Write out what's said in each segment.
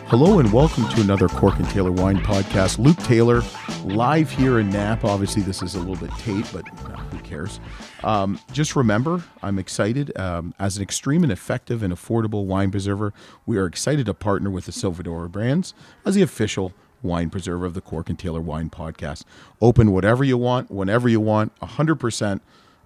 Hello and welcome to another Cork Taylor Wine Podcast. Luke Taylor, live here in NAPA. Obviously, this is a little bit tape, but who cares? Just remember, I'm excited. As an extreme and effective and affordable wine preserver, we are excited to partner with the Silvadore Brands as the official wine preserver of the Cork Taylor Wine Podcast. Open whatever you want, whenever you want, 100%.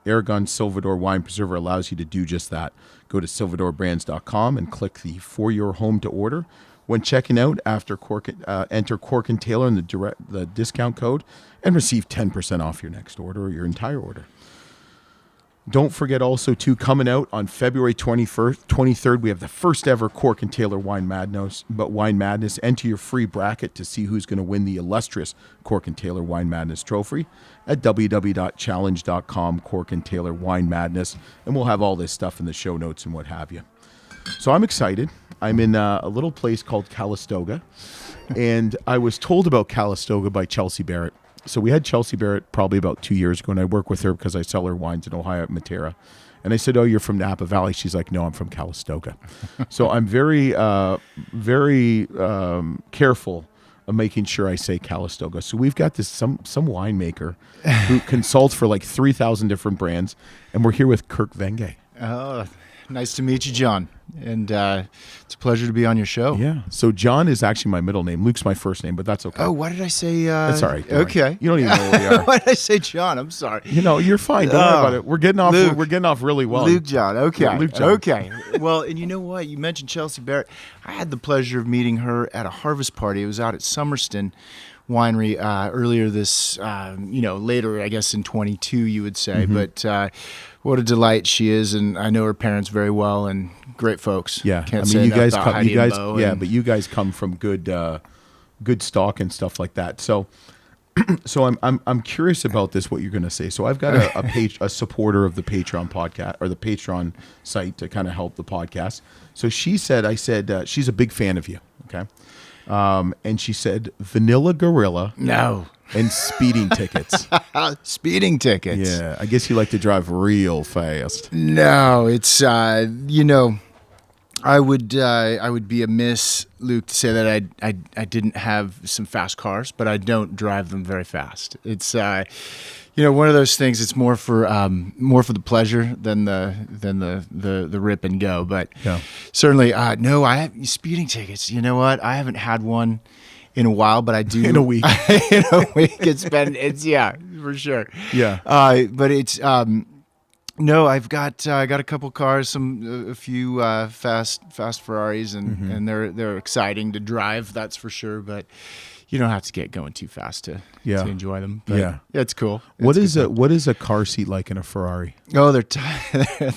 Argon Silvadore Wine Preserver allows you to do just that. Go to silvadorebrands.com and click the For Your Home to Order. When checking out, enter Cork and Taylor in the discount code and receive 10% off your next order or your entire order. Don't forget also, too, coming out on February 23rd, we have the first ever Cork and Taylor Wine Madness. Enter your free bracket to see who's going to win the illustrious Cork and Taylor Wine Madness trophy at www.challenge.com, Cork and Taylor Wine Madness, and we'll have all this stuff in the show notes and what have you. So I'm excited. I'm in a little place called Calistoga, and I was told about Calistoga by Chelsea Barrett. So we had Chelsea Barrett probably about 2 years ago, and I work with her because I sell her wines in Ohio at Matera. And I said, "Oh, you're from Napa Valley?" She's like, "No, I'm from Calistoga." So I'm very careful of making sure I say Calistoga. So we've got this some winemaker who consults for like 3,000 different brands, and we're here with Kirk Venge. Oh, nice to meet you, John. And it's a pleasure to be on your show. Yeah. So John is actually my middle name. Luke's my first name, but that's okay. Oh, why did I say? That's all right. Okay. You don't even know who we are. Why did I say John? I'm sorry. You know, you're fine. Don't worry about it. We're getting off. Luke. We're getting off really well. Luke John. Okay. Yeah, Luke John. Okay. Well, and you know what? You mentioned Chelsea Barrett. I had the pleasure of meeting her at a harvest party. It was out at Summerston Winery earlier this, later, I guess in 22, you would say. Mm-hmm. But what a delight she is, and I know her parents very well, and great folks. Yeah, Can't I mean, say you enough guys about come. Heidi You guys, and Bo yeah, and- but you guys come from good stock and stuff like that. So, I'm curious about this. What you're going to say. So I've got a supporter of the Patreon podcast or the Patreon site to kind of help the podcast. So she said, I said she's a big fan of you. Okay. And she said Vanilla Gorilla. No. And speeding tickets. Speeding tickets. Yeah, I guess you like to drive real fast. No, it's I would be amiss, Luke, to say that I didn't have some fast cars, but I don't drive them very fast. It's one of those things. It's more for the pleasure than the rip and go. But yeah. Certainly, no, I have speeding tickets. You know what? I haven't had one in a while, but I do in a week. In a week, it's yeah, for sure. Yeah. But it's no, I got a couple cars, a few fast Ferraris, and they're exciting to drive. That's for sure. But you don't have to get going too fast to enjoy them. But yeah, it's cool. What is a car seat like in a Ferrari? Oh, they're tight.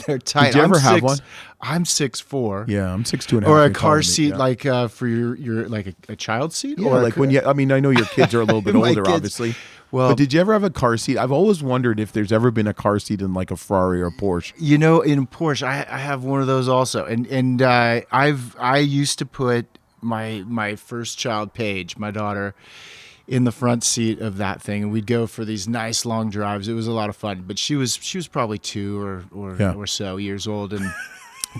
They're tight. Did you ever have one? I'm 6'4". Yeah, I'm 6'2.5". Or a car seat like for your like a child seat, yeah, or like when you. I mean, I know your kids are a little bit older, kids, obviously. Well, but did you ever have a car seat? I've always wondered if there's ever been a car seat in like a Ferrari or a Porsche. You know, in Porsche, I have one of those also, and I used to put my first child, Paige, my daughter, in the front seat of that thing, and we'd go for these nice long drives. It was a lot of fun, but she was probably 2 or so years old, and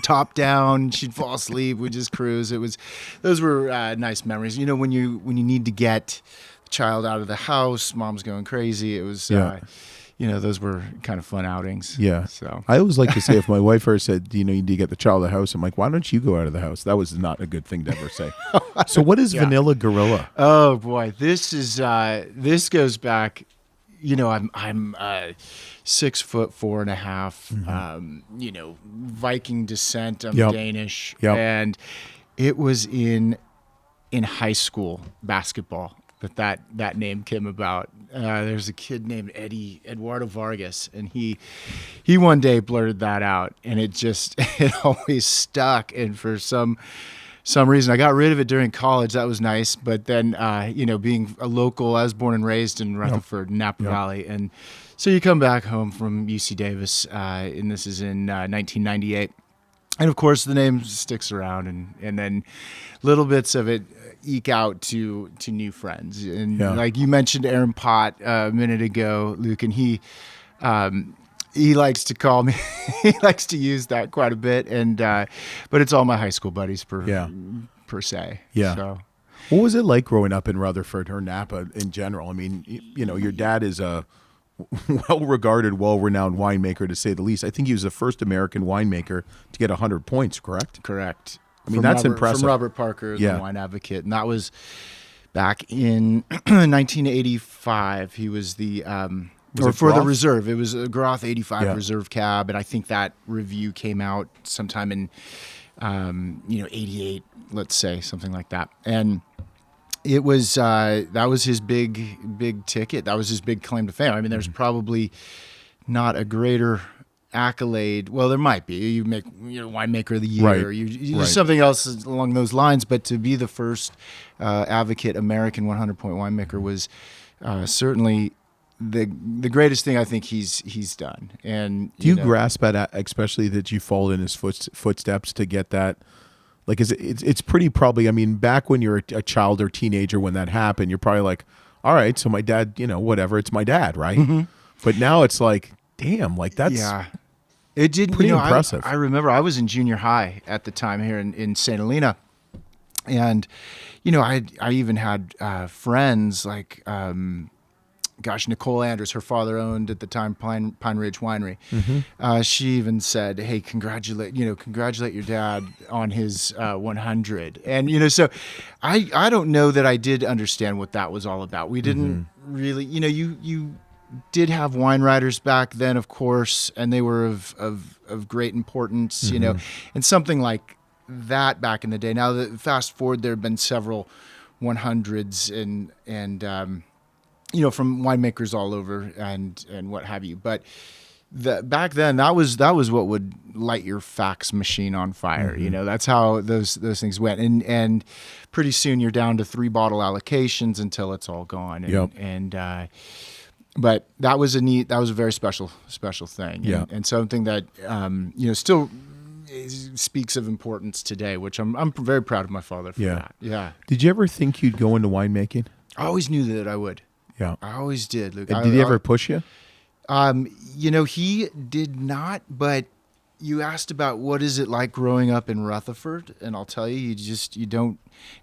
top down, she'd fall asleep. We'd just cruise. Those were nice memories. You know, when you need to get the child out of the house, mom's going crazy. It was. Those were kind of fun outings. Yeah. So I always like to say, if my wife ever said, you need to get the child out of the house, I'm like, why don't you go out of the house? That was not a good thing to ever say. So what is Vanilla Gorilla? Oh boy, this this goes back. I'm 6'4.5". Viking descent. I'm Danish, and it was in high school basketball that name came about. There's a kid named Eduardo Vargas, and he one day blurted that out, and it always stuck. And for some reason, I got rid of it during college. That was nice. But then, being a local, I was born and raised in Rutherford, Napa Valley, and so you come back home from UC Davis, and this is in 1998. And of course, the name sticks around, and then little bits of it eke out to new friends. And like you mentioned Aaron Pott a minute ago, Luke, and he likes to call me, he likes to use that quite a bit. And but it's all my high school buddies per se. Yeah. So. What was it like growing up in Rutherford or Napa in general? I mean, your dad is a well-regarded, well-renowned winemaker, to say the least. I think he was the first American winemaker to get 100 points, correct? Correct. I mean, that's impressive. From Robert Parker, the wine advocate. And that was back in 1985. He was the... for the reserve. It was a Groth 85 reserve cab, and I think that review came out sometime in 88, let's say, something like that. And it was that was his big ticket. That was his big claim to fame. I mean, there's probably not a greater accolade. Well, there might be. You make winemaker of the year, right. or you something else along those lines. But to be the first advocate American 100-point winemaker was certainly the greatest thing I think he's done. And do you grasp at, especially that you followed in his footsteps to get that? Like, it's pretty probably, I mean, back when you're a child or teenager when that happened, you're probably like, all right, so my dad, whatever, it's my dad, right? Mm-hmm. But now it's like, damn, like that's it did pretty impressive. I remember I was in junior high at the time here in St. Helena, and I even had friends like Nicole Anders, her father owned at the time Pine Ridge Winery. Mm-hmm. She even said, "Hey, congratulate your dad on his 100." And so I don't know that I did understand what that was all about. We didn't really, you did have wine writers back then, of course, and they were of great importance, and something like that back in the day. Now, fast forward, there have been several 100s and from winemakers all over and what have you. But back then, that was what would light your fax machine on fire. Mm-hmm. That's how those things went. And pretty soon you're down to 3 bottle allocations until it's all gone. But that was a very special thing. Yeah. And something that still speaks of importance today, which I'm very proud of my father for that. Yeah. Did you ever think you'd go into winemaking? I always knew that I would. Yeah. I always did, Luke. Did he ever push you? He did not, but you asked about what is it like growing up in Rutherford, and I'll tell you, you don't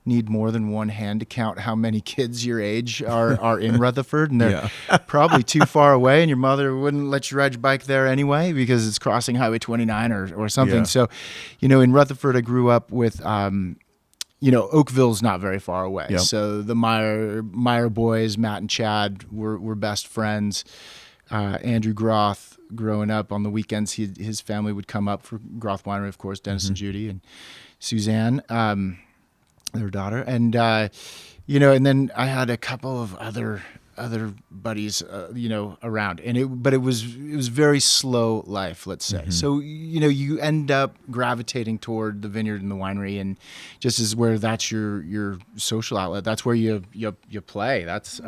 need more than one hand to count how many kids your age are in Rutherford, and they're probably too far away, and your mother wouldn't let you ride your bike there anyway because it's crossing Highway 29 or something. Yeah. So, in Rutherford, I grew up with Oakville's not very far away. Yep. So the Meyer boys, Matt and Chad, were best friends. Andrew Groth, growing up on the weekends, his family would come up for Groth Winery, of course, Dennis and Judy and Suzanne, their daughter. And, and then I had a couple of other buddies, around, and it was very slow life, let's say. Mm-hmm. So, you end up gravitating toward the vineyard and the winery, and just as where that's your social outlet, that's where you play. That's,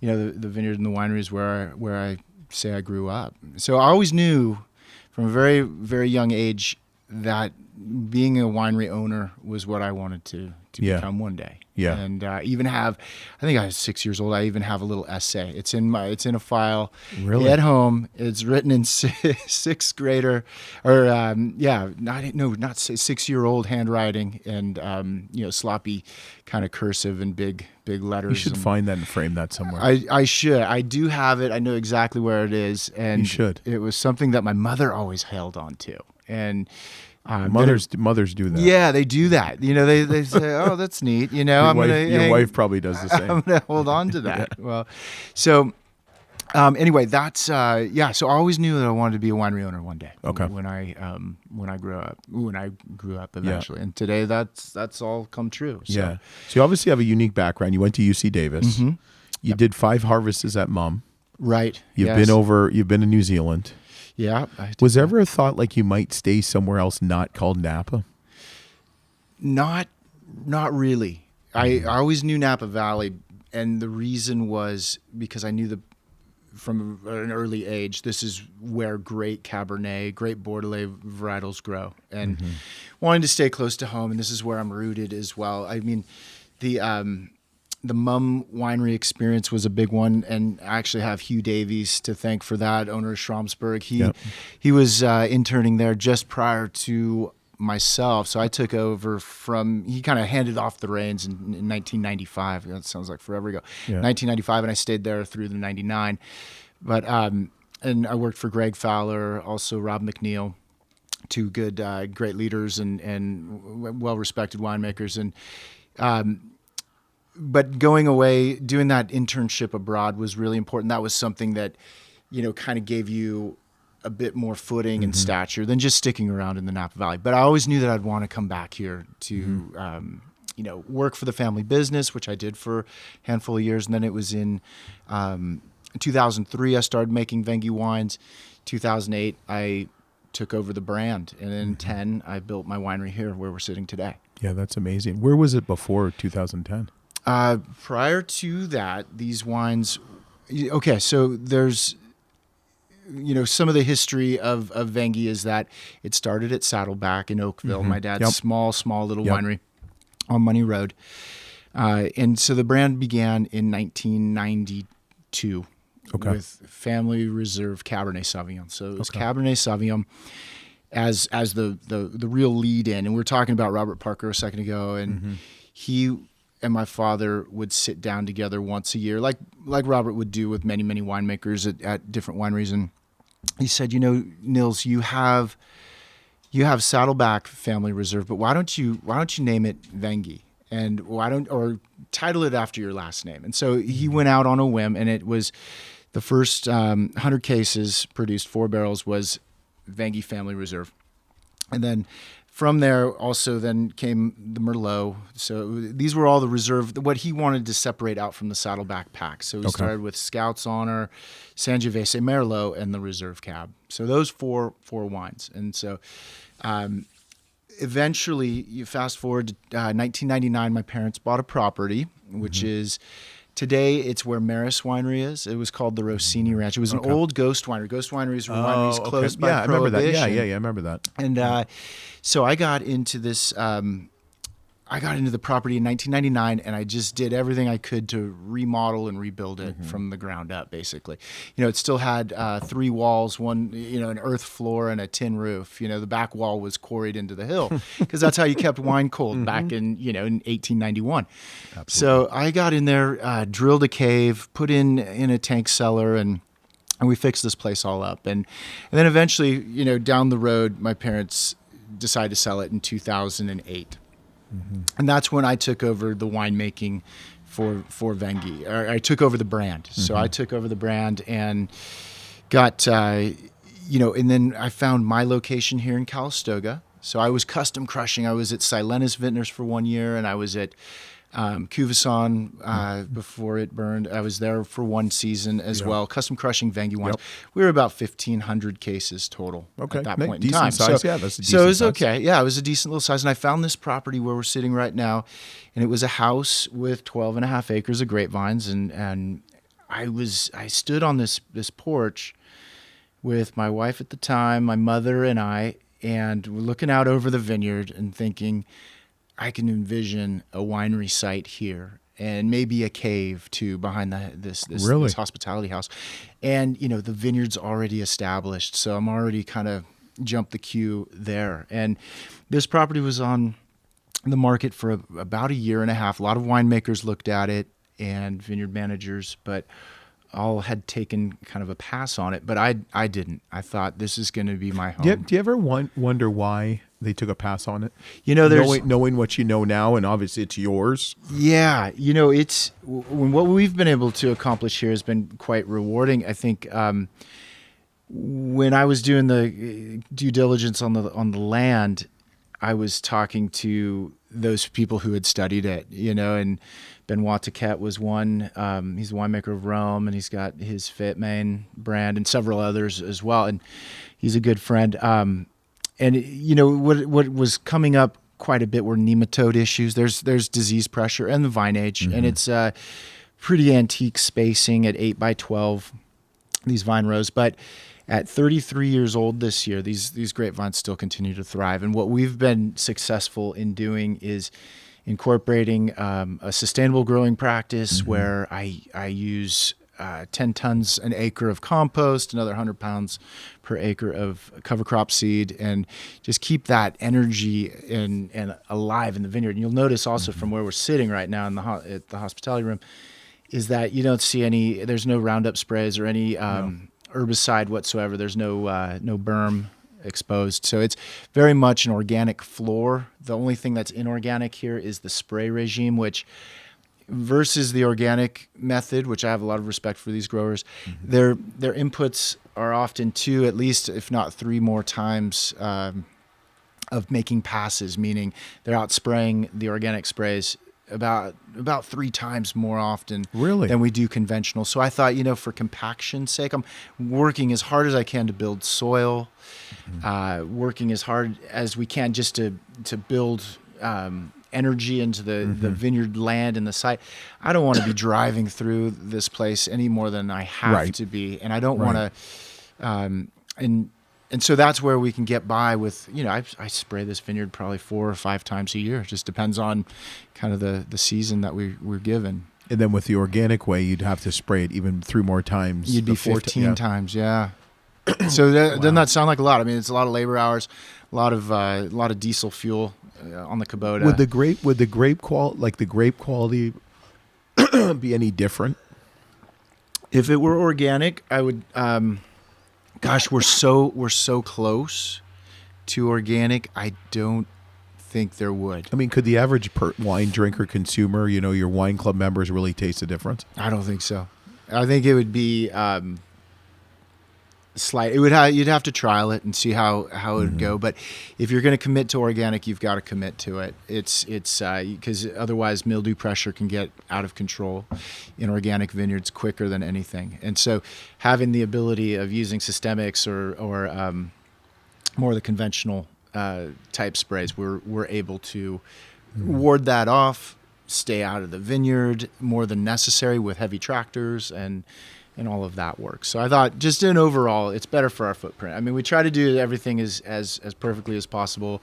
the vineyard and the winery is where I say I grew up. So I always knew from a very, very young age that being a winery owner was what I wanted to become one day. Yeah. And I think I was 6 years old. I even have a little essay. It's in a file at home. It's written in sixth grader or not 6-year-old handwriting and sloppy kind of cursive and big letters. You should find that and frame that somewhere. I should. I do have it. I know exactly where it is. And you should. It was something that my mother always held on to. And mothers do that. Yeah, they do that. They say, "Oh, that's neat." Your wife probably does the same. I'm gonna hold on to that. Yeah. Well, so anyway, that's So I always knew that I wanted to be a winery owner one day. Okay. When I grew up eventually, and today that's all come true. So. Yeah. So you obviously have a unique background. You went to UC Davis. Mm-hmm. You did 5 harvests at Mum. Right. You've been in New Zealand. Yeah. Was there ever a thought like you might stay somewhere else not called Napa? Not really. I always knew Napa Valley, and the reason was because I knew from an early age, this is where great Cabernet, great Bordelais varietals grow, and wanting to stay close to home, and this is where I'm rooted as well. I mean, the Mum winery experience was a big one, and I actually have Hugh Davies to thank for that, owner of Schramsberg. He was interning there just prior to myself. So I took over he kind of handed off the reins in 1995. That sounds like forever ago. Yeah. 1995, and I stayed there through the 99. But and I worked for Greg Fowler, also Rob McNeil, two good, great leaders and well-respected winemakers. And but going away, doing that internship abroad was really important. That was something that, kind of gave you a bit more footing and stature than just sticking around in the Napa Valley. But I always knew that I'd want to come back here to, work for the family business, which I did for a handful of years. And then it was in 2003, I started making Venge wines. 2008, I took over the brand. And in 10, I built my winery here where we're sitting today. Yeah, that's amazing. Where was it before 2010? Prior to that, these wines, okay, so there's, some of the history of Venge is that it started at Saddleback in Oakville, my dad's small little winery on Money Road. And so the brand began in 1992 with family reserve Cabernet Sauvignon. So it was Cabernet Sauvignon as the real lead in. And we were talking about Robert Parker a second ago, and he and my father would sit down together once a year, like Robert would do with many, many winemakers at different wineries. And he said, Nils, you have Saddleback Family Reserve, but why don't you name it Venge? And or title it after your last name? And so he went out on a whim, and it was the first 100 cases produced, 4 barrels, was Venge Family Reserve. And then from there also then came the Merlot. So these were all the reserve, what he wanted to separate out from the Saddleback pack. So he started with Scout's Honor, Sangiovese, Merlot, and the Reserve Cab. So those four wines. And so eventually, you fast forward to 1999, my parents bought a property, which is... Today, it's where Maris Winery is. It was called the Rossini Ranch. It was an old ghost winery. Ghost wineries were wineries closed by Prohibition. I remember that. And so I got into this. I got into the property in 1999, and I just did everything I could to remodel and rebuild it from the ground up, basically. It still had 3 walls, one, an earth floor and a tin roof. The back wall was quarried into the hill because that's how you kept wine cold back in 1891. Absolutely. So I got in there, drilled a cave, put in a tank cellar, and we fixed this place all up. And then eventually, down the road, my parents decided to sell it in 2008. And that's when I took over the winemaking for Venge. I took over the brand. So I took over the brand and got, and then I found my location here in Calistoga. So I was custom crushing. I was at Silenus Vintners for 1 year, and I was at Cuvison before it burned. I was there for 1 season as well, custom crushing Venge wines. We were about 1,500 cases total at that point in time. Size. So, that's a decent so it was size. okay. Yeah, it was a decent little size. And I found this property where we're sitting right now, and it was a house with 12 and a half acres of grapevines. And I stood on this porch with my wife at the time, my mother and I, and we're looking out over the vineyard and thinking, I can envision a winery site here and maybe a cave too behind this hospitality house. And, the vineyard's already established. So I'm already kind of jumped the queue there. And this property was on the market for about 1.5 years. A lot of winemakers looked at it and vineyard managers, but all had taken kind of a pass on it. But I didn't. I thought this is going to be my home. Do you ever wonder why they took a pass on it? Knowing what you know now, and obviously it's yours. Yeah, it's what we've been able to accomplish here has been quite rewarding. I think when I was doing the due diligence on the land, I was talking to those people who had studied it, and Benoit Taquet was one. He's a winemaker of Rome, and he's got his Fitmain brand and several others as well. And he's a good friend. And what was coming up quite a bit were nematode issues. There's disease pressure and the vine age, and it's pretty antique spacing at 8 by 12. These vine rows, but at 33 years old this year, these grapevines still continue to thrive. And what we've been successful in doing is incorporating a sustainable growing practice where I use 10 tons an acre of compost, another 100 pounds per acre of cover crop seed, and just keep that energy and alive in the vineyard. And you'll notice also from where we're sitting right now in at the hospitality room is that you don't see there's no Roundup sprays or any herbicide whatsoever. There's no berm exposed. So it's very much an organic floor. The only thing that's inorganic here is the spray regime, which versus the organic method, which I have a lot of respect for these growers, their inputs are often 2, at least, if not 3 more times of making passes, meaning they're out spraying the organic sprays about 3 times more often than we do conventional. So I thought, for compaction's sake, I'm working as hard as I can to build soil, working as hard as we can just to build energy into the vineyard land and the site. I don't want to be driving through this place any more than I have to be, and I don't want to. And so that's where we can get by with, I spray this vineyard probably 4 or 5 times a year. It just depends on kind of the season that we're given. And then with the organic way, you'd have to spray it even 3 more times. You'd be 15 times, yeah. So doesn't that sound like a lot? I mean, it's a lot of labor hours, a lot of diesel fuel on the Kubota. Would the grape quality be any different? If it were organic, I would. Gosh, we're so close to organic. I don't think there would. I mean, could the average wine drinker, consumer, your wine club members, really taste the difference? I don't think so. I think it would be slight. You'd have to trial it and see how it would go. But if you're going to commit to organic, you've got to commit to it. It's because otherwise mildew pressure can get out of control in organic vineyards quicker than anything. And so having the ability of using systemics or more of the conventional type sprays, we're able to ward that off, stay out of the vineyard more than necessary with heavy tractors and all of that works. So I thought just in overall, it's better for our footprint. I mean, we try to do everything as perfectly as possible.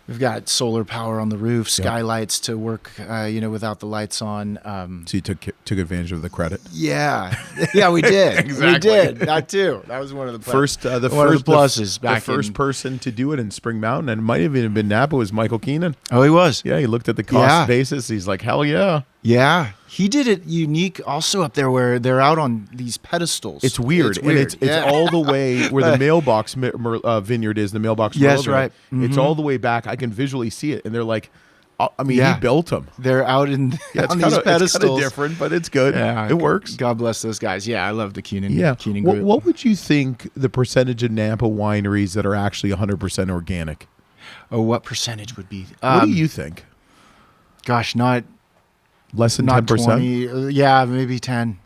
We've got solar power on the roof, skylights to work, without the lights on. So you took advantage of the credit. Yeah, we did. Exactly. We did. That too. That was one of the first pluses. The first person to do it in Spring Mountain, and it might have even been Napa, was Michael Keenan. Oh, he was. Yeah, he looked at the cost basis. He's like, hell yeah. Yeah, he did it unique also up there where they're out on these pedestals. It's weird. And it's all the way where the mailbox vineyard is, the mailbox. Yes, right. It's all the way back. I can visually see it. And they're like, he built them. They're out on these pedestals. It's kind of different, but it's good. Yeah, it works. God bless those guys. Yeah, I love the Keenan group. What would you think the percentage of Napa wineries that are actually 100% organic? Oh, what percentage would be? What do you think? Gosh, not... Less than 10%? Yeah, maybe 10.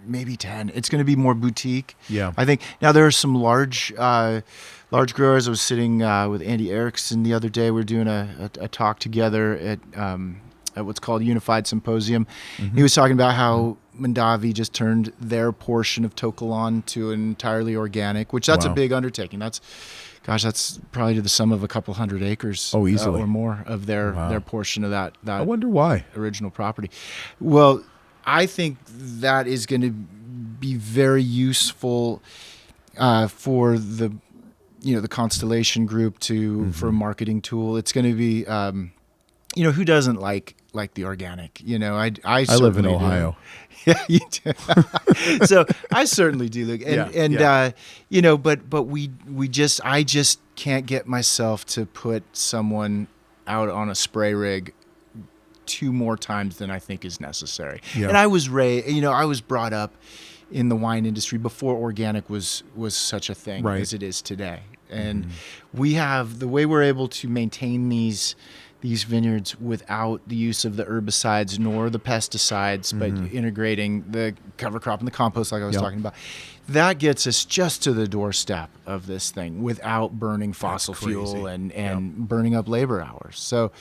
Maybe 10. It's going to be more boutique. Yeah. I think. Now, there are some large growers. I was sitting with Andy Erickson the other day. We were doing a talk together at what's called Unified Symposium. He was talking about how Mondavi just turned their portion of Tokelon to entirely organic, which that's a big undertaking. That's probably to the sum of a couple hundred acres easily. Or more of their portion of that. I wonder why. Original property. Well, I think that is going to be very useful for the Constellation Group for a marketing tool. It's going to be, who doesn't like the organic? I live in Ohio. Yeah, you do. So I certainly do. But I just can't get myself to put someone out on a spray rig 2 more times than I think is necessary. Yeah. And I was I was brought up in the wine industry before organic was such a thing as it is today. And we have the way we're able to maintain these vineyards without the use of the herbicides nor the pesticides, but integrating the cover crop and the compost like I was talking about. That gets us just to the doorstep of this thing without burning fossil fuel and burning up labor hours. So,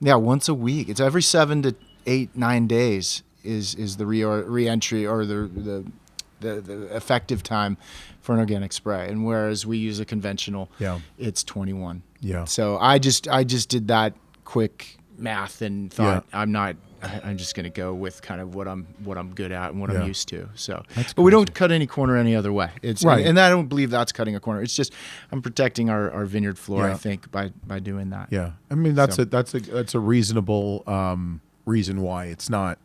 once a week. It's every 7 to 8, 9 days is the re-entry or the effective time for an organic spray. And whereas we use a conventional, it's 21. Yeah. So I just did that quick math and thought I'm just going to go with kind of what I'm good at and what I'm used to. So, but we don't cut any corner any other way. It's right. And I don't believe that's cutting a corner. It's just I'm protecting our vineyard floor, I think, by doing that. Yeah. I mean, that's a reasonable reason why. It's not,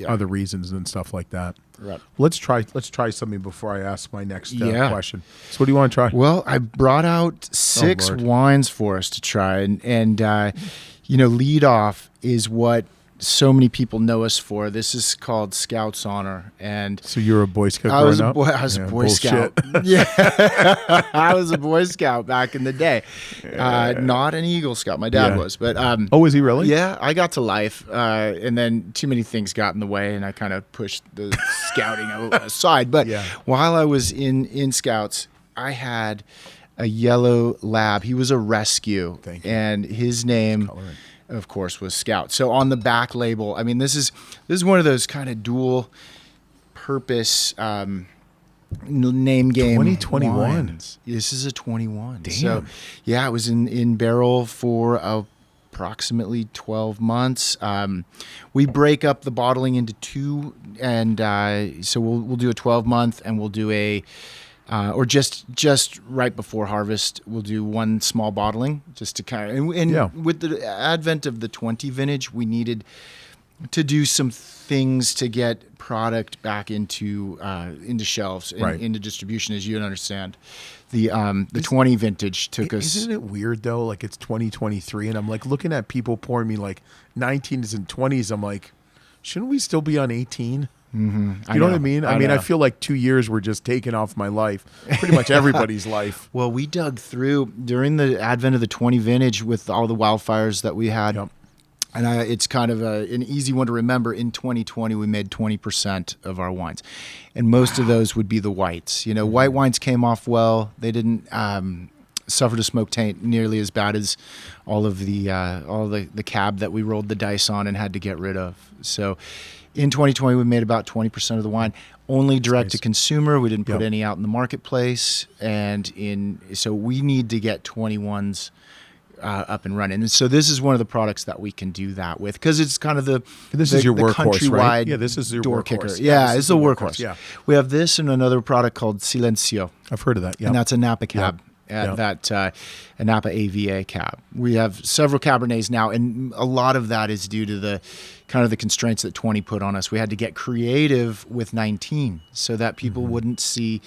other reasons and stuff like that. Right. Let's try something before I ask my next question. So what do you want to try? Well, I brought out 6 wines for us to try, and lead off is what so many people know us for. This is called Scout's Honor, and so you're a Boy Scout. I was a Boy Scout. Yeah, I was a Boy Scout back in the day. Not an Eagle Scout. My dad was, but was he really? Yeah, I got to life, and then too many things got in the way, and I kind of pushed the scouting aside. But while I was in Scouts, I had a yellow lab. He was a rescue, and his name, of course, was Scout. So on the back label, I mean, this is one of those kind of dual purpose name game 2021 wines. This is a 21. Damn. So yeah, it was in barrel for approximately 12 months. We break up the bottling into 2, and so we'll do a 12-month, and we'll do a or just right before harvest, we'll do 1 small bottling just to kind of, and with the advent of the 20 vintage, we needed to do some things to get product back into shelves and into distribution, as you understand. The 20 vintage took us. Isn't it weird though? Like it's 2023, and I'm like looking at people pouring me like 19s and 20s. I'm like, shouldn't we still be on 18? Mm-hmm. You know what I mean? I mean, I feel like 2 years were just taken off my life, pretty much everybody's life. Well, we dug through during the advent of the 20 vintage with all the wildfires that we had. Yep. And it's kind of an easy one to remember. In 2020, we made 20% of our wines. And most of those would be the whites. White wines came off well. They didn't suffer to smoke taint nearly as bad as all the cab that we rolled the dice on and had to get rid of. So in 2020, we made about 20% of the wine, only direct to consumer. We didn't put any out in the marketplace. And so we need to get 21s up and running. And so this is one of the products that we can do that with, because it's kind of this is your workhorse, right? Yeah, this is your door workhorse. Kicker. Yeah, it's a workhorse. Yeah, we have this and another product called Silencio. I've heard of that. Yeah, and that's a NAPA cab. A NAPA AVA cab. We have several Cabernets now, and a lot of that is due to the kind of the constraints that 20 put on us. We had to get creative with 19 so that people wouldn't see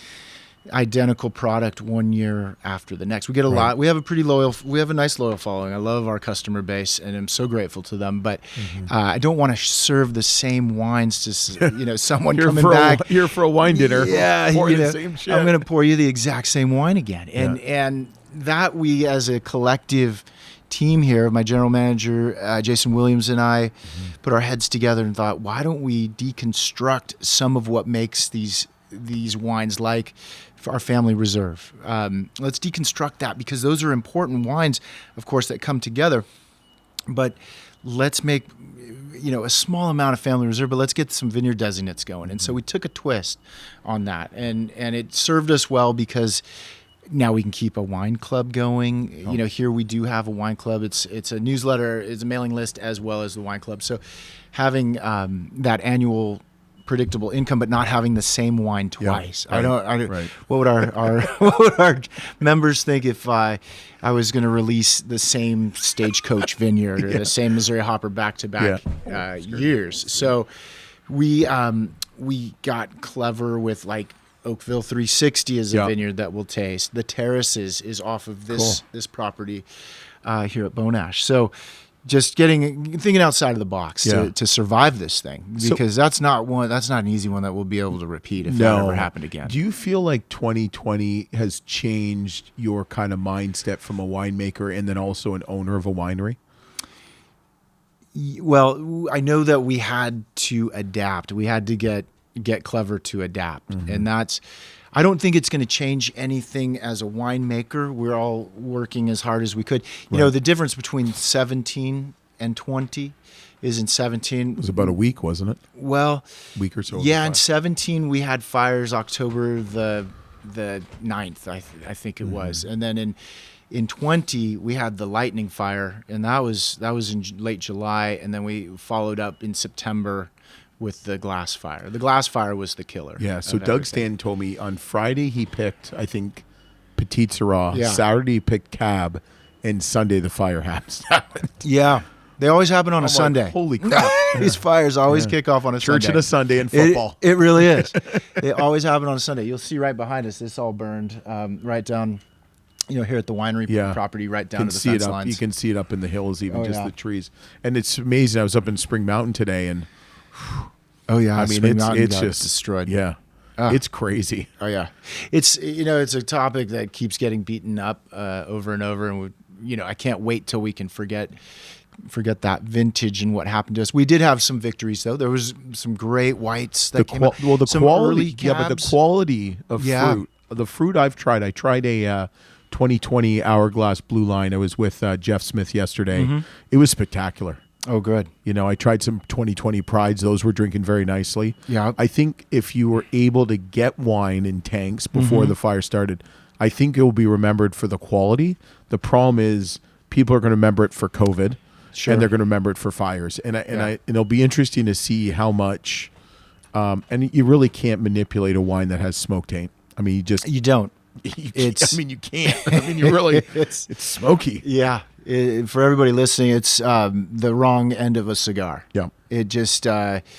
identical product 1 year after the next. We get a lot. We have a nice loyal following. I love our customer base, and I'm so grateful to them. But I don't want to serve the same wines to someone coming back here for a wine dinner. Yeah, the same shit. I'm going to pour you the exact same wine again, and that we as a collective team here, my general manager Jason Williams and I put our heads together and thought, why don't we deconstruct some of what makes these wines like our family reserve. Let's deconstruct that, because those are important wines, of course, that come together. But let's make a small amount of family reserve, but let's get some vineyard designates going. And so we took a twist on that, and it served us well, because now we can keep a wine club going. Here we do have a wine club. It's a newsletter, it's a mailing list, as well as the wine club. So having that annual predictable income, but not having the same wine twice. Right. What would our members think if I was going to release the same Stagecoach vineyard or the same Missouri Hopper back to back years? So we got clever with like Oakville 360 as a vineyard that we'll taste. The Terraces is off of this property here at Bonash. So just thinking outside of the box to survive this thing, because that's not an easy one that we'll be able to repeat if that ever happened again. Do you feel like 2020 has changed your kind of mindset from a winemaker and then also an owner of a winery? Well, I know that we had to adapt. We had to get clever to adapt, and I don't think it's going to change anything as a winemaker. We're all working as hard as we could. The difference between 17 and 20 is in 17. It was about a week, wasn't it? Well, week or so. Yeah, in 17 we had fires October the the 9th, I think it was. And then in 20 we had the lightning fire, and that was in late July, and then we followed up in September with the glass fire. The glass fire was the killer. Yeah. So Doug Stan told me on Friday he picked, I think, Petit Syrah. Yeah. Saturday he picked Cab, and Sunday the fire happened. Yeah. They always happen on a Sunday. Holy crap. These fires always kick off on a Church Sunday. and a Sunday in football. It really is. They always happen on a Sunday. You'll see right behind us, this all burned right down, here at the winery property, right down to the fence lines. You can see it up in the hills, even the trees. And it's amazing. I was up in Spring Mountain today, and Spring Mountain got just destroyed. Yeah. It's crazy. Oh yeah. It's it's a topic that keeps getting beaten up over and over, and I can't wait till we can forget that vintage and what happened to us. We did have some victories though. There was some great whites that came out. Well, the some quality, but the quality of fruit. The fruit I tried a 2020 Hourglass Blue Line. I was with Jeff Smith yesterday. Mm-hmm. It was spectacular. Oh, good. I tried some 2020 Prides. Those were drinking very nicely. Yeah. I think if you were able to get wine in tanks before the fire started, I think it will be remembered for the quality. The problem is people are going to remember it for COVID, and they're going to remember it for fires. And it'll be interesting to see how much. And you really can't manipulate a wine that has smoke taint. I mean, you don't. You can't. You really. It's smoky. Yeah. For everybody listening, it's the wrong end of a cigar. Yeah. It just... you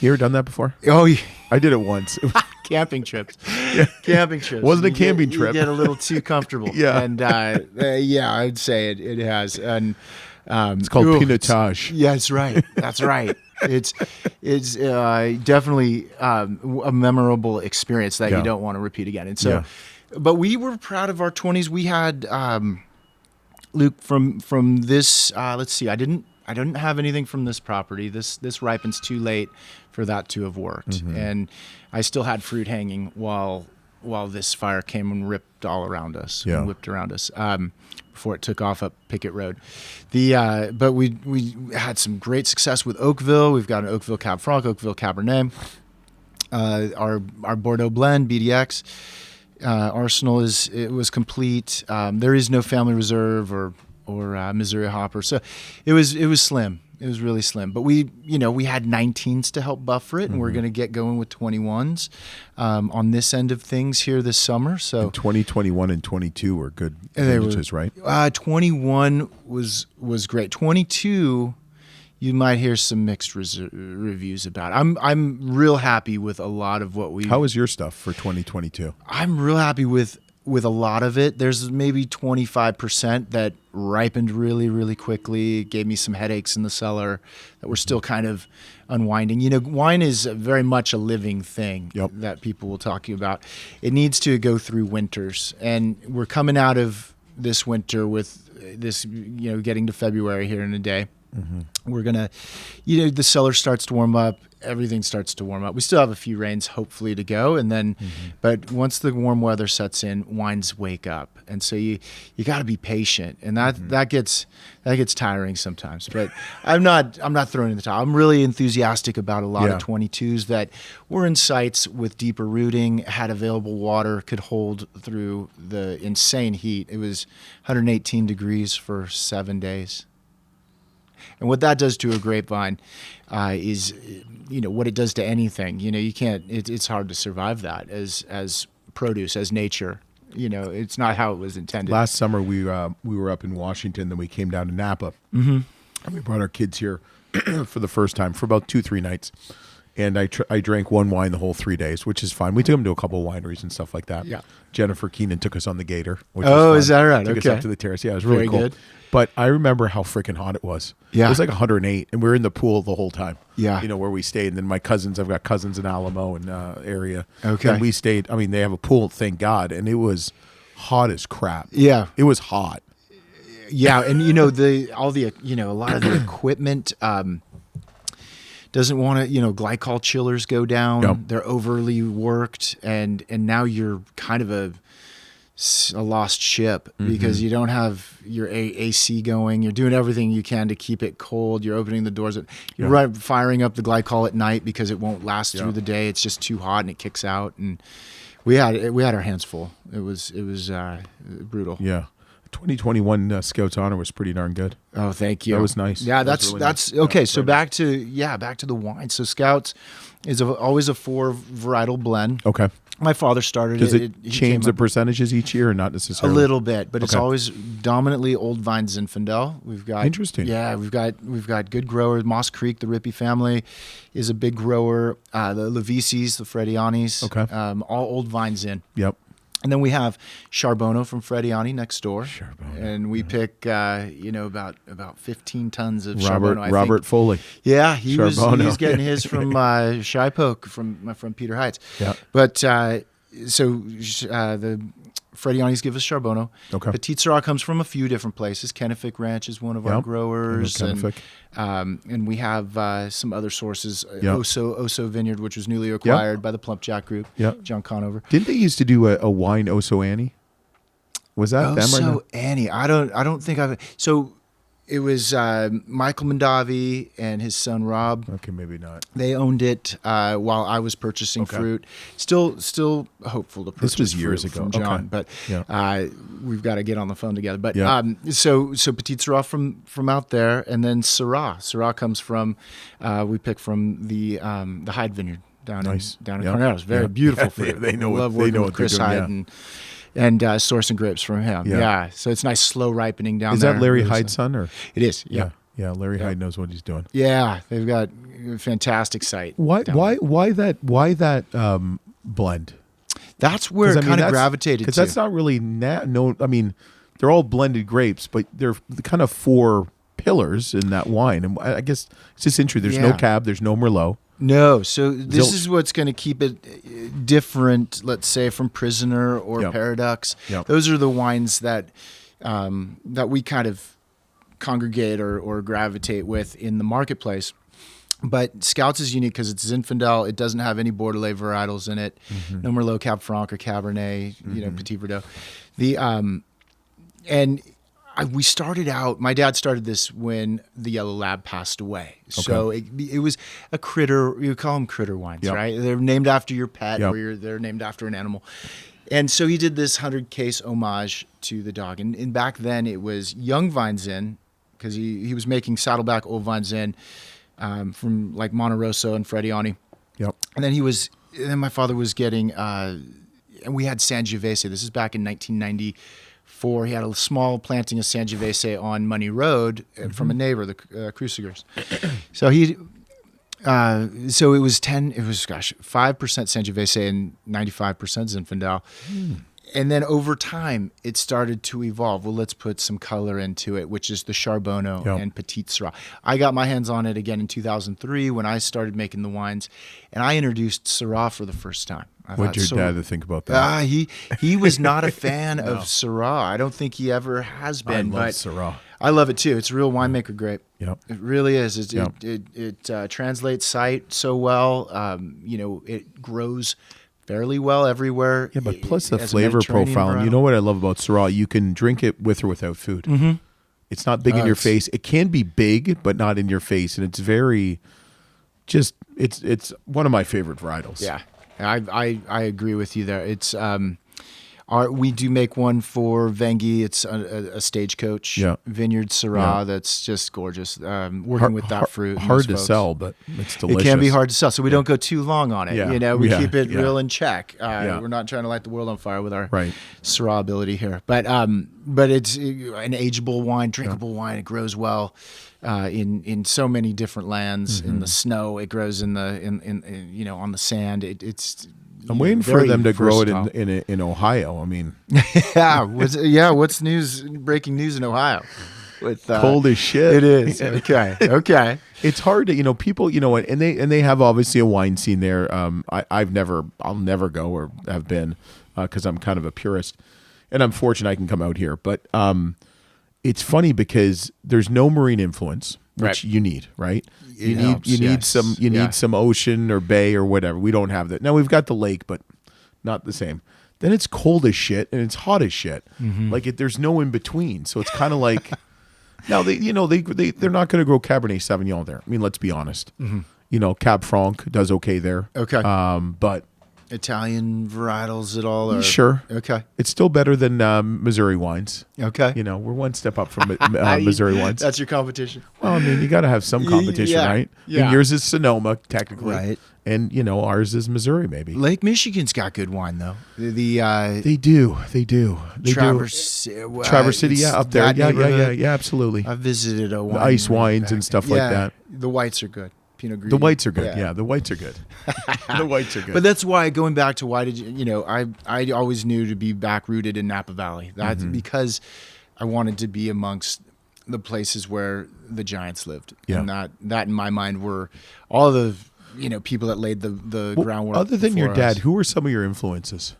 ever done that before? Oh, yeah. I did it once. Camping trips. Yeah. Camping trips. Wasn't a camping trip. You get a little too comfortable. Yeah. And I'd say it has. And it's called pinotage. Yeah, that's right. That's right. It's definitely a memorable experience that you don't want to repeat again. And so, but we were proud of our 20s. We had... Luke, from this, let's see. I didn't have anything from this property. This ripens too late for that to have worked, and I still had fruit hanging while this fire came and ripped all around us, and whipped around us before it took off up Pickett Road. But we had some great success with Oakville. We've got an Oakville Cab Franc, Oakville Cabernet, our Bordeaux blend BDX. Arsenal was complete. There is no Family Reserve or Missouri Hopper, so it was slim. It was really slim. But we had 19s to help buffer it, and we're going to get going with 21s on this end of things here this summer. So and 2021 and 22 were good vintages, right? 21 was great. 22. You might hear some mixed reviews about it. I'm real happy with a lot of what we... How was your stuff for 2022? I'm real happy with a lot of it. There's maybe 25% that ripened really, really quickly, gave me some headaches in the cellar that were still kind of unwinding. Wine is very much a living thing that people will talk to you about. It needs to go through winters, and we're coming out of this winter with this, getting to February here in a day. We're going to, the cellar starts to warm up. Everything starts to warm up. We still have a few rains, hopefully, to go. And then, but once the warm weather sets in, wines wake up. And so you got to be patient. And that gets tiring sometimes. But I'm not throwing in the towel. I'm really enthusiastic about a lot of 22s that were in sites with deeper rooting, had available water, could hold through the insane heat. It was 118 degrees for 7 days. And what that does to a grapevine is, what it does to anything. You can't. It's hard to survive that as produce, as nature. It's not how it was intended. Last summer we were up in Washington, then we came down to Napa, and we brought our kids here for the first time for about 2-3 nights. And I drank one wine the whole 3 days, which is fine. We took them to a couple of wineries and stuff like that. Yeah. Jennifer Keenan took us on the Gator. Which was fun. Is that right? Took us up to the terrace. Yeah, it was really cool. Good. But I remember how freaking hot it was. Yeah. It was like 108, and we were in the pool the whole time. Yeah. Where we stayed. And then I've got cousins in Alamo and area. Okay. And we stayed, they have a pool, thank God, and it was hot as crap. Yeah. It was hot. Yeah, and a lot of the equipment doesn't want to, glycol chillers go down. Yep. They're overly worked, and now you're kind of a lost ship because you don't have your AC going. You're doing everything you can to keep it cold. You're opening the doors. You're firing up the glycol at night because it won't last through the day. It's just too hot and it kicks out. And We had our hands full. It was brutal. Yeah. 2021 Scouts Honor was pretty darn good. Oh, thank you. That was nice. Yeah, that's really that's nice. okay. Yeah, So back to the wine. So Scouts is always a 4 varietal blend. Okay. My father started Does it. it change the percentages each year or not necessarily? A little bit, but it's always dominantly Old Vine Zinfandel. We've got Interesting. Yeah, we've got good growers. Moss Creek, the Rippey family, is a big grower. The Levisis, the Fredianis, all Old Vine Zin. Yep. And then we have Charbonneau from Frediani next door. And we pick, about 15 tons of Charbonneau. Robert Foley. Yeah, he's getting his from Shipoke from Peter Heights. Yeah. But the Fredianis give us Charbonneau. Okay. Petit Syrah comes from a few different places. Kennefic Ranch is one of our growers. And we have some other sources. Oso Vineyard, which was newly acquired by the Plumpjack Group. John Conover. Didn't they used to do a wine Oso Annie? Was that them? Oso Annie. I don't think I've. So it was Michael Mondavi and his son Rob. Okay, maybe not. They owned it while I was purchasing fruit. Still hopeful to purchase. This was years ago from John, but we've got to get on the phone together. But so Petit Syrah from out there, and then Syrah. Syrah comes from we pick from the Hyde Vineyard down in Cornell. It's very beautiful fruit. They know love what working they with Chris Hyde and sourcing grapes from him. Yeah. So it's nice slow ripening down there. Is that Larry Hyde's son? Or? It is, yeah. Yeah, Larry Hyde knows what he's doing. Yeah, they've got a fantastic site. Why that blend? That's where it kind of gravitated to. Because that's not really I mean, they're all blended grapes, but they're kind of 4 pillars in that wine. And I guess it's just interesting. There's no Cab, there's no Merlot. No, so this is what's going to keep it different, let's say, from Prisoner or Paradox. Those are the wines that we kind of congregate or gravitate with in the marketplace. But Scouts is unique because it's Zinfandel. It doesn't have any Bordelais varietals in it. No Merlot, Cab Franc, or Cabernet, Petit Verdot. We started out, my dad started this when the Yellow Lab passed away. So it was a critter, you call them critter wines, right? They're named after your pet or they're named after an animal. And so he did this 100-case homage to the dog. And back then it was young Vine Zin, because he was making Saddleback Old Vine Zin from like Monte Rosso and Frediani. Yep. And then my father was getting, and we had Sangiovese. This is back in 1994. He had a small planting of Sangiovese on Money Road from a neighbor, the Crucigers. So so it was 5% Sangiovese and 95% Zinfandel. And then over time, it started to evolve. Well, let's put some color into it, which is the Charbonneau and Petit Syrah. I got my hands on it again in 2003 when I started making the wines, and I introduced Syrah for the first time. What did your dad think about that? He was not a fan of Syrah. I don't think he ever has been. I love Syrah. I love it too. It's a real winemaker grape. Yep. It really is. It translates sight so well. It grows fairly well everywhere. Yeah, but plus the flavor profile. And you know what I love about Syrah? You can drink it with or without food. Mm-hmm. It's not big in your face. It can be big, but not in your face. And it's very it's one of my favorite varietals. Yeah. I agree with you there. It's we do make one for Venge. It's a Stagecoach Vineyard Syrah that's just gorgeous. Working with that fruit. Hard to sell, but it's delicious. It can be hard to sell, so we don't go too long on it. Yeah. We keep it real in check. We're not trying to light the world on fire with our Syrah ability here. But it's an ageable wine, drinkable wine. It grows well. In so many different lands, in the snow, it grows in the on the sand. It's I'm waiting for them to grow it in Ohio. I mean, what's news? Breaking news in Ohio. With cold as shit. It is okay. It's hard to people and they have obviously a wine scene there. I'll never go or have been because I'm kind of a purist, and I'm fortunate I can come out here, but. It's funny because there's no marine influence, which you need, right? You need some ocean or bay or whatever. We don't have that. Now we've got the lake, but not the same. Then it's cold as shit and it's hot as shit. Mm-hmm. Like there's no in between. So it's kind of like now they're not going to grow Cabernet Sauvignon there. I mean, let's be honest. Mm-hmm. Cab Franc does okay there. Okay, but Italian varietals at all? Or? Sure. Okay. It's still better than Missouri wines. Okay. You know, we're one step up from Missouri wines. That's your competition. Well, I mean, you got to have some competition, right? Yeah. And yours is Sonoma, technically. Right. And, you know, ours is Missouri, maybe. Lake Michigan's got good wine, though. They do. Traverse City, yeah, up there. Yeah, absolutely. I've visited a wine. The ice wines and stuff like that. The whites are good. Pinot Gris. The whites are good. Yeah, the whites are good. The whites are good. But that's why, going back to why did you know, I always knew to be back rooted in Napa Valley. That's because I wanted to be amongst the places where the giants lived. Yeah. And that in my mind were all the, you know, people that laid the groundwork. Other than your before dad, us. who were some of your influences?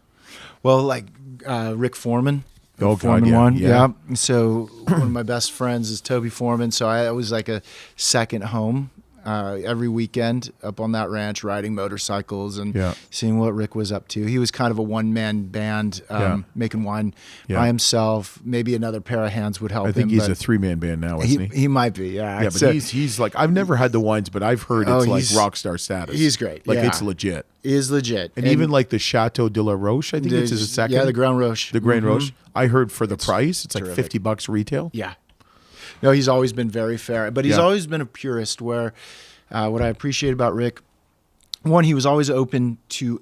Well, like Rick Foreman. Oh, Foreman God, yeah. one. Yeah. So one of my best friends is Toby Foreman. So I was like a second home. Every weekend up on that ranch, riding motorcycles and seeing what Rick was up to. He was kind of a one-man band, making wine by himself. Maybe another pair of hands would help him. I think he's a three-man band now, isn't he? He might be, yeah. Yeah, but he's like, I've never had the wines, but I've heard it's like rock star status. He's great. Like it's legit. He is legit. And even like the Chateau de la Roche, I think it's his second. Yeah, the Grand Roche. The Grand Roche. I heard for the price, it's like $50 retail. Yeah. No, he's always been very fair, but he's always been a purist where what I appreciate about Rick, one, he was always open to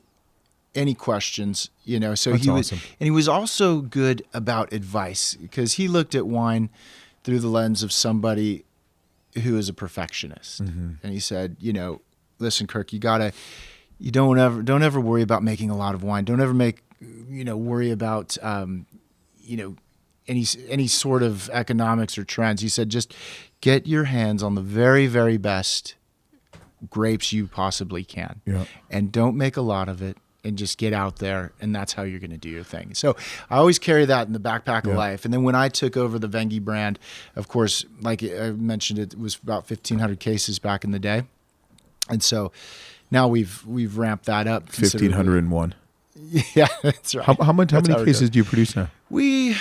any questions, you know, so That's he was, awesome. and he was also good about advice because he looked at wine through the lens of somebody who is a perfectionist. And he said, you know, listen, Kirk, you don't ever worry about making a lot of wine. Don't ever worry about, any sort of economics or trends. He said, just get your hands on the very, very best grapes you possibly can. Yeah. And don't make a lot of it and just get out there, and that's how you're going to do your thing. So I always carry that in the backpack of life. And then when I took over the Venge brand, of course, like I mentioned, it was about 1,500 cases back in the day. And so now we've ramped that up. 1,501. Yeah, that's right. How many cases do you produce now? We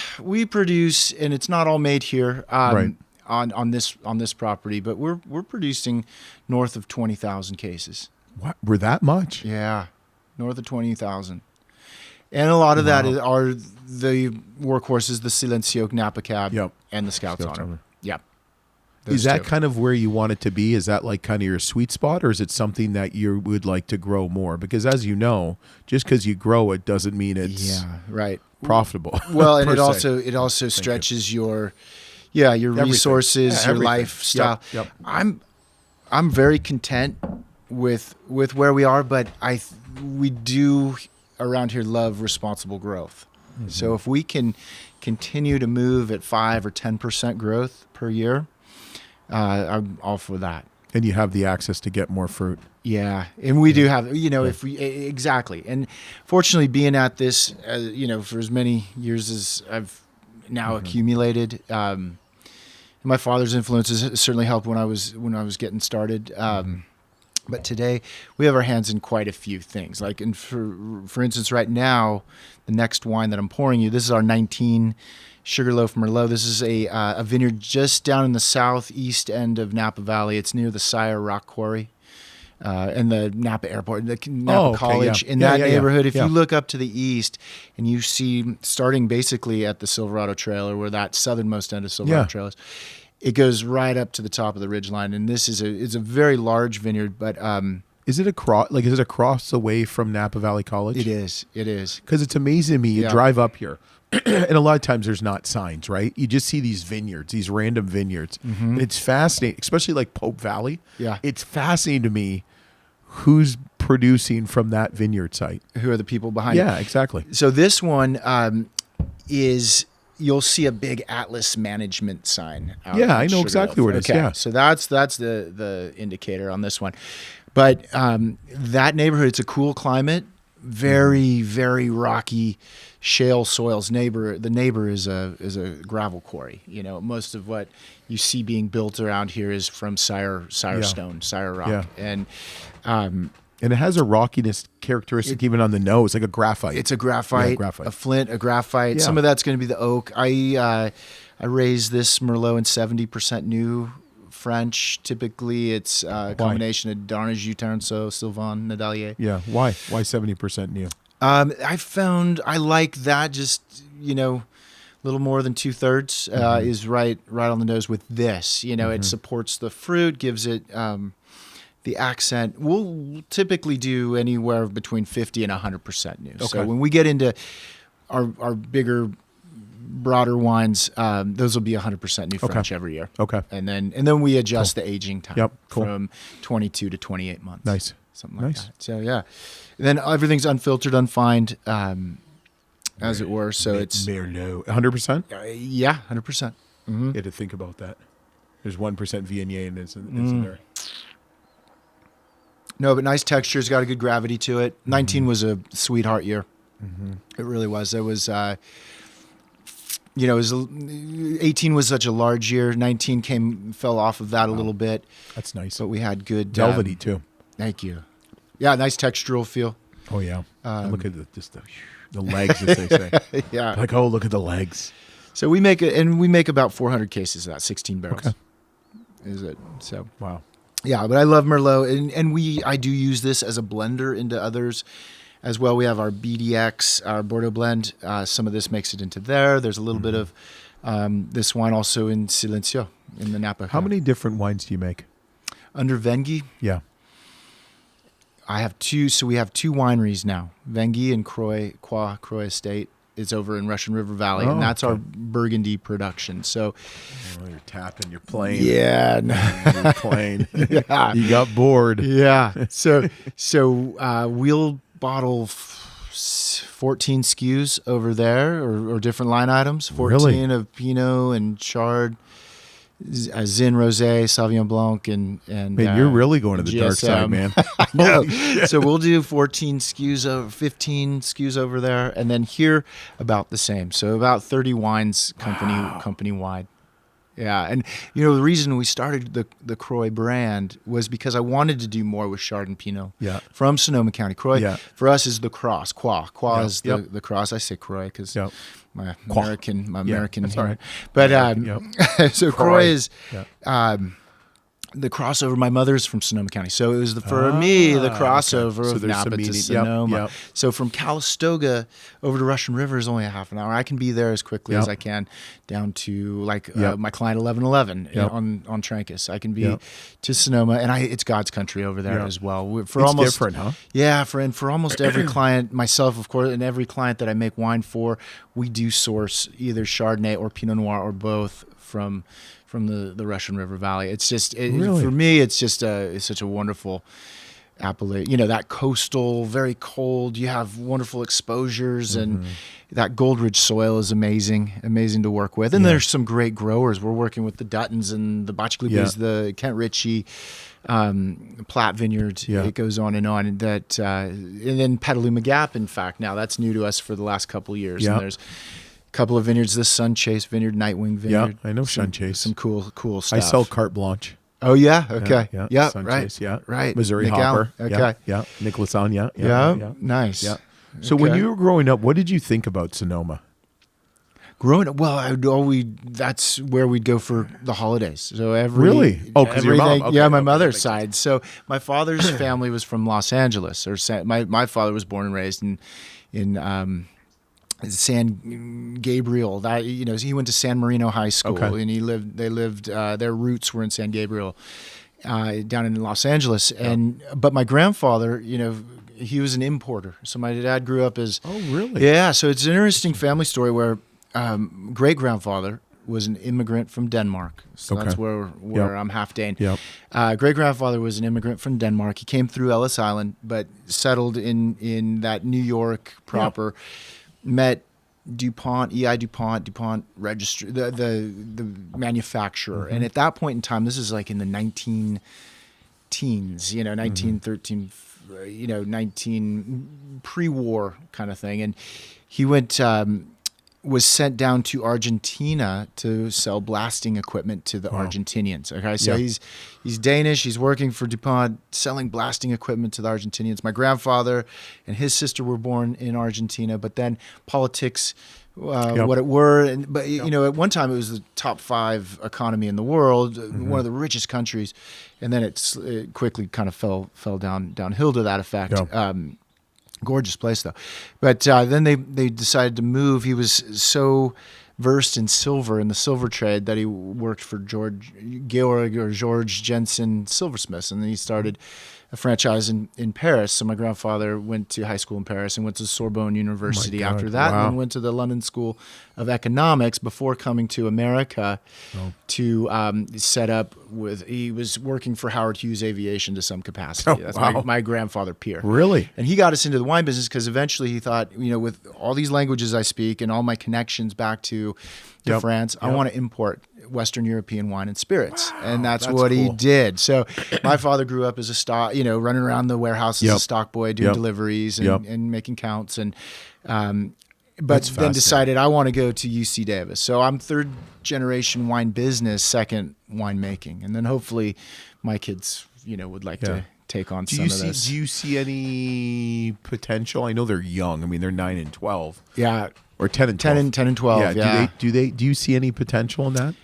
produce, and it's not all made here Right. on this property, but we're producing north of 20,000 cases. What? We're that much? Yeah, north of 20,000, and a lot of that are the workhorses, the Silencio Napa Cab, and the Scout's Honor. Yep. Is that kind of where you want it to be? Is that like kind of your sweet spot, or is it something that you would like to grow more? Because as you know, just because you grow it doesn't mean it's profitable. Well, and it also stretches your resources, your lifestyle. Yep. I'm very content with where we are, but we do around here love responsible growth. So if we can continue to move at 5 or 10% growth per year, I'm all for that. And you have the access to get more fruit. Yeah, and we do have, if we exactly. And fortunately, being at this, for as many years as I've now accumulated, my father's influences certainly helped when I was getting started. But today we have our hands in quite a few things. Like, for instance, right now, the next wine that I'm pouring you, this is our 19 Sugarloaf Merlot. This is a vineyard just down in the southeast end of Napa Valley. It's near the Sire Rock Quarry and the Napa Airport, the Napa College. In that neighborhood, if you look up to the east and you see, starting basically at the Silverado Trail, or where that southernmost end of Silverado Trail is, it goes right up to the top of the ridgeline. And this is a very large vineyard, but is it across away from Napa Valley College? It is. Because it's amazing to me. You drive up here, and a lot of times there's not signs, right? You just see these vineyards, these random vineyards. And it's fascinating, especially like Pope Valley. Yeah. It's fascinating to me who's producing from that vineyard site. Who are the people behind it? Yeah, exactly. So this one is... You'll see a big Atlas management sign. I know exactly where it is. Yeah. So that's the indicator on this one. But that neighborhood, it's a cool climate, very, very rocky shale soils. The neighbor is a gravel quarry. Most of what you see being built around here is from Sire stone, Sire rock. Yeah. And it has a rockiness characteristic even on the nose, like a graphite. It's a graphite, a flint, a graphite. Yeah. Some of that's going to be the oak. I raised this Merlot in 70% new French. Typically, it's a combination of Darnage, Jutanso, Sylvain, Nadalier. Yeah. Why 70% new? I found I like that. Just a little more than 2/3 is right on the nose with this. It supports the fruit, gives it the accent. We'll typically do anywhere between 50 and 100% new. Okay. So when we get into our bigger, broader wines, those will be 100% new French every year. Okay. And then we adjust the aging time Cool. from 22 to 28 months. Nice. Something like that. So yeah. And then everything's unfiltered, unfined, as it were. So it's Merlot. 100%? Yeah, 100%. You had to think about that. There's 1% Viognier and it's in there. No, but nice texture. It's got a good gravity to it. 19 was a sweetheart year. It really was. It was, 18 was such a large year. 19 fell off of that a little bit. That's nice. But we had good velvety too. Thank you. Yeah, nice textural feel. Oh yeah. Look at the legs, as they say. Yeah. Like, oh, look at the legs. So we make about 400 cases of that, 16 barrels. Okay. Is it? So wow. Yeah, but I love Merlot, and I do use this as a blender into others as well. We have our BDX, our Bordeaux blend. Some of this makes it into there. There's a little bit of this wine also in Silencio in the Napa. How many different wines do you make? Under Venge? Yeah. I have two. So we have two wineries now. Venge and Croix Estate is over in Russian River Valley, and that's our Burgundy production. So you're tapping, you're playing. Yeah. You're playing. Yeah. You got bored. Yeah. So we'll bottle 14 SKUs over there, or different line items. 14 of Pinot and Chard, Zin Rosé, Sauvignon Blanc, and man, you're really going to the GSM. Dark side, man. No. So we'll do 14 SKUs over 15 SKUs over there, and then here about the same. So about 30 wines company wide. Yeah, and the reason we started the Croix brand was because I wanted to do more with Chard and Pinot. Yeah. From Sonoma County. Croix for us is the cross. Croix is the cross. I say Croix because my American. That's all right. But so Croix is the crossover. My mother's from Sonoma County, so it was for me the crossover of Napa to Sonoma. So from Calistoga over to Russian River is only a half an hour. I can be there as quickly as I can down to my client 1111 on Trancas. I can be to Sonoma, and it's God's country over there as well. It's different, huh? Yeah, for almost every client, myself of course, and every client that I make wine for, we do source either Chardonnay or Pinot Noir or both from the Russian River Valley. It's just for me, it's just it's such a wonderful appellation. That coastal, very cold. You have wonderful exposures, and that Gold-Ridge soil is amazing to work with. And there's some great growers. We're working with the Duttons and the Botchklipis, the Kent Ritchie, Platt Vineyards. It goes on, and that, and then Petaluma Gap. In fact, now that's new to us for the last couple of years. And there's couple of vineyards, this Sunchase Vineyard, Nightwing Vineyard. Yeah, I know Sunchase. Some cool stuff. I sell Carte Blanche. Oh, yeah? Okay. Yeah, Sunchase, right. Missouri Nick Hopper. Allen. Okay. Yeah. Nicholas on, yeah. Nice. Yeah. So when you were growing up, what did you think about Sonoma? Growing up, well, that's where we'd go for the holidays. So really? Oh, because your mom? Okay, my mother's side. So my father's family was from Los Angeles. My father was born and raised in San Gabriel. That he went to San Marino High School, and they lived. Their roots were in San Gabriel, down in Los Angeles. But my grandfather, he was an importer. So my dad grew up as. Oh, really? Yeah. So it's an interesting family story where great grandfather was an immigrant from Denmark. So that's where I'm half Dane. Great grandfather was an immigrant from Denmark. He came through Ellis Island, but settled in that New York proper. Met DuPont, DuPont Registry, the manufacturer. And at that point in time, this is like in the 19 teens, 1913, 19 pre-war kind of thing. And he went, was sent down to Argentina to sell blasting equipment to the Argentinians. Okay, so he's Danish. He's working for DuPont, selling blasting equipment to the Argentinians. My grandfather and his sister were born in Argentina, but then politics, what it were. But at one time it was the top 5 economy in the world, one of the richest countries, and then it quickly kind of fell downhill to that effect. Gorgeous place though, but then they decided to move. He was so versed in silver, in the silver trade, that he worked for George Jensen silversmiths, and then he started a franchise in Paris. So my grandfather went to high school in Paris and went to Sorbonne University after that, and then went to the London School of Economics before coming to America to set up with. He was working for Howard Hughes Aviation to some capacity. That's my grandfather Pierre. Really? And he got us into the wine business because eventually he thought, with all these languages I speak and all my connections back to France, I want to import Western European wine and spirits. And that's what he did. So my father grew up as a stock, running around the warehouse as a stock boy, doing deliveries and making counts. And but then decided I want to go to UC Davis. So I'm 3rd generation wine business, 2nd winemaking. And then hopefully my kids, would like to take on some of this. Do you see any potential? I know they're young. I mean, they're 9 and 12. Yeah. Or 10 and 12. 10 and 12, yeah. Do you see any potential in that?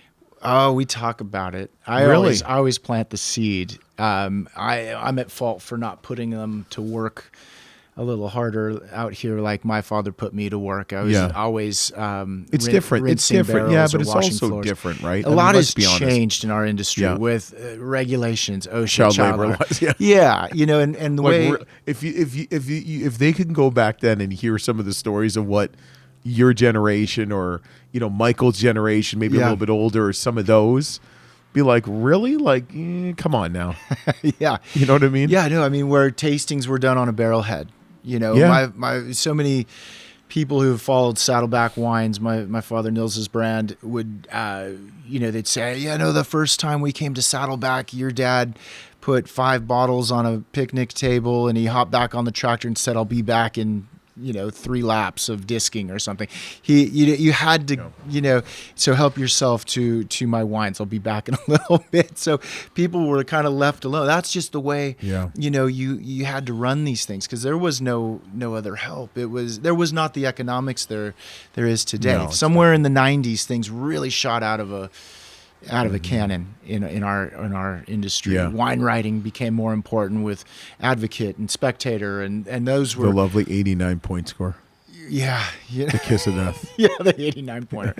Oh, we talk about it. I always plant the seed. I'm at fault for not putting them to work a little harder out here, like my father put me to work. I was always it's different. It's different, but it's also floors. Different, right? A lot has changed in our industry with regulations, OSHA, child labor laws. And the way if they can go back then and hear some of the stories of what your generation or Michael's generation, maybe a little bit older, or some of those, be like, really? Like, come on now. Yeah. You know what I mean? Yeah, no, I mean, where tastings were done on a barrel head. My so many people who have followed Saddleback wines, my father Nils's brand would, they'd say, the first time we came to Saddleback, your dad put 5 bottles on a picnic table and he hopped back on the tractor and said, I'll be back in 3 laps of disking or something. You had to, so help yourself to my wines. I'll be back in a little bit. So people were kind of left alone. That's just the way, you had to run these things because there was no other help. There was not the economics there is today. No, somewhere in the 90s, things really shot out of a cannon in our industry. Yeah. Wine writing became more important with Advocate and Spectator, and those were the lovely 89-point score. Yeah, the kiss of death. Yeah, the 89 pointer.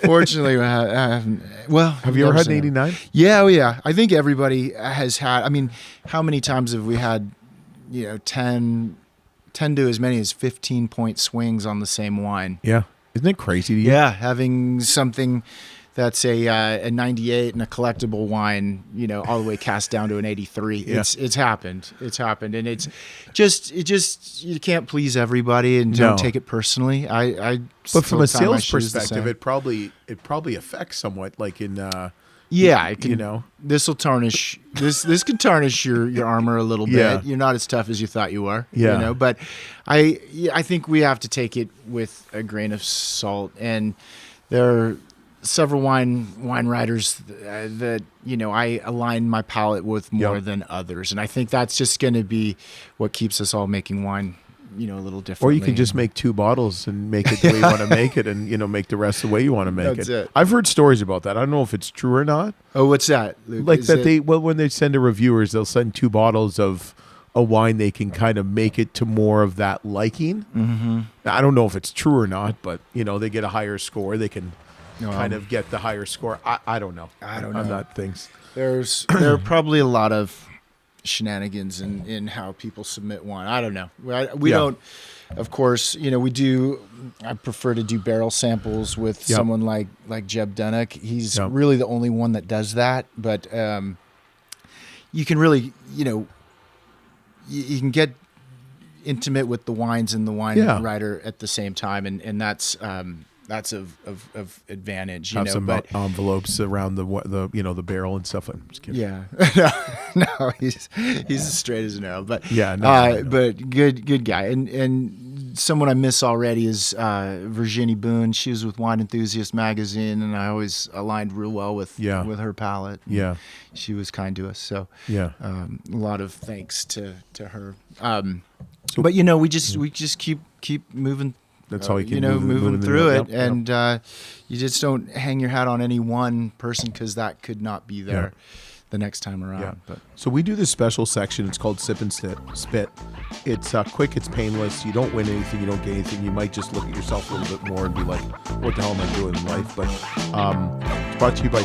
Fortunately, have you ever had an 89? Yeah, yeah. I think everybody has had. I mean, how many times have we had 10 to as many as 15-point swings on the same wine? Yeah, isn't it crazy to you? Yeah, having something that's a 98 and a collectible wine, all the way cast down to an 83. Yeah. It's happened. It's happened, and it's just you can't please everybody, and don't take it personally. But from a sales perspective, it probably affects somewhat, like in. It can, this will tarnish this can tarnish your armor a little bit. Yeah. You're not as tough as you thought you were. Yeah. But I think we have to take it with a grain of salt, and there are several wine writers that I align my palate with more than others, and I think that's just going to be what keeps us all making wine, a little differently. Or you can just make 2 bottles and make it the way you want to make it, and make the rest the way you want to make it. I've heard stories about that. I don't know if it's true or not. Oh, what's that, Luke? Like when they send to reviewers, they'll send 2 bottles of a wine, they can kind of make it to more of that liking. Mm-hmm. Now, I don't know if it's true or not, but they get a higher score. They can kind of get the higher score. I don't know. I don't know. I'm not things. There are probably a lot of shenanigans in how people submit wine. I don't know. We don't, of course, we do. I prefer to do barrel samples with someone like Jeb Dunnock. He's really the only one that does that. But you can really, you can get intimate with the wines and the wine writer at the same time, and that's of advantage, Have some envelopes around the barrel and stuff. I'm just kidding. Yeah, no, he's as straight as an arrow. But but good guy, and someone I miss already is Virginie Boone. She was with Wine Enthusiast magazine, and I always aligned real well with her palate. Yeah, she was kind to us. So a lot of thanks to her. But we just keep moving. That's all you can moving through it, and you just don't hang your hat on any one person because that could not be there the next time around. Yeah. But so we do this special section. It's called Sip and Spit. It's quick. It's painless. You don't win anything. You don't get anything. You might just look at yourself a little bit more and be like, "What the hell am I doing in life?" But it's brought to you by